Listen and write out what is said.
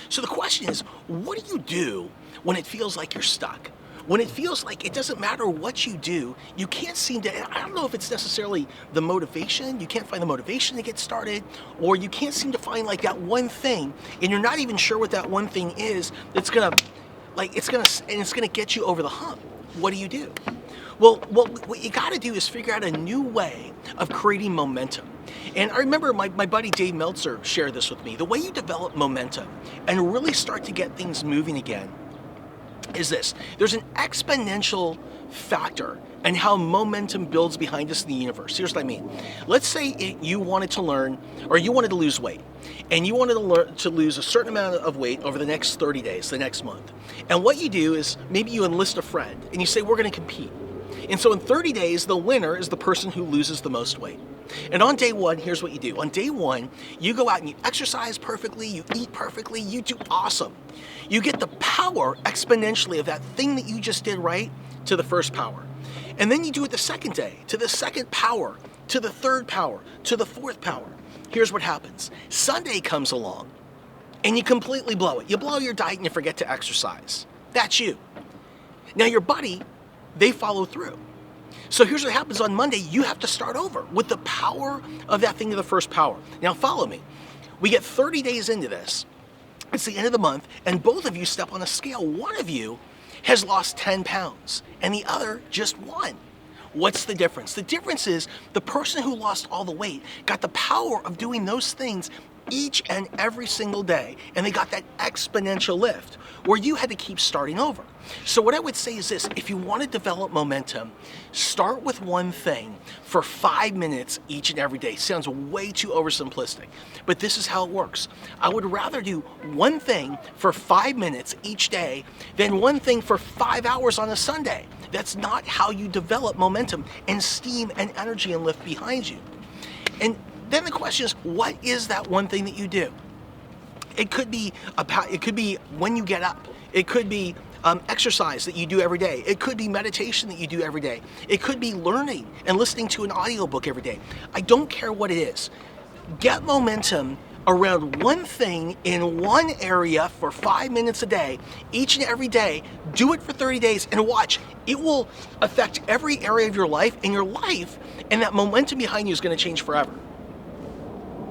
So the question is, what do when it feels like you're stuck? When it feels like it doesn't matter what you do, you can't seem to, I don't know if it's necessarily the motivation, you can't find the motivation to get started, or you can't seem to find like that one thing, and you're not even sure what that one thing is that's gonna, it's gonna get you over the hump. What do? Well, what you gotta do is figure out a new way of creating momentum. And I remember my buddy Dave Meltzer shared this with me. The way you develop momentum and really start to get things moving again is this. There's an exponential factor and how momentum builds behind us in the universe. Here's what I mean. Let's say you wanted to learn, or you wanted to lose weight, and you wanted to lose a certain amount of weight over the next 30 days, the next month. And what you do is maybe you enlist a friend and you say, we're going to compete. And so in 30 days, the winner is the person who loses the most weight. And on day one, here's what you do. On day one, you go out and you exercise perfectly, you eat perfectly, you do awesome. You get the power exponentially of that thing that you just did right to the first power. And then you do it the second day, to the second power, to the third power, to the fourth power. Here's what happens. Sunday comes along and you completely blow it. You blow your diet and you forget to exercise. That's you. Now your buddy, they follow through. So here's what happens on Monday. You have to start over with the power of that thing to the first power. Now follow me. We get 30 days into this. It's the end of the month, and both of you step on a scale. One of you has lost 10 pounds, and the other just 1. What's the difference? The difference is the person who lost all the weight got the power of doing those things each and every single day, and they got that exponential lift where you had to keep starting over. So what I would say is this: if you want to develop momentum, start with one thing for 5 minutes each and every day. Sounds way too oversimplistic, but this is how it works. I would rather do one thing for 5 minutes each day than one thing for 5 hours on a Sunday. That's not how you develop momentum and steam and energy and lift behind you. And then the question is, what is that one thing that you do? It could be when you get up. It could be exercise that you do every day. It could be meditation that you do every day. It could be learning and listening to an audiobook every day. I don't care what it is. Get momentum around one thing in one area for 5 minutes a day, each and every day. Do it for 30 days and watch. It will affect every area of your life, and that momentum behind you is going to change forever.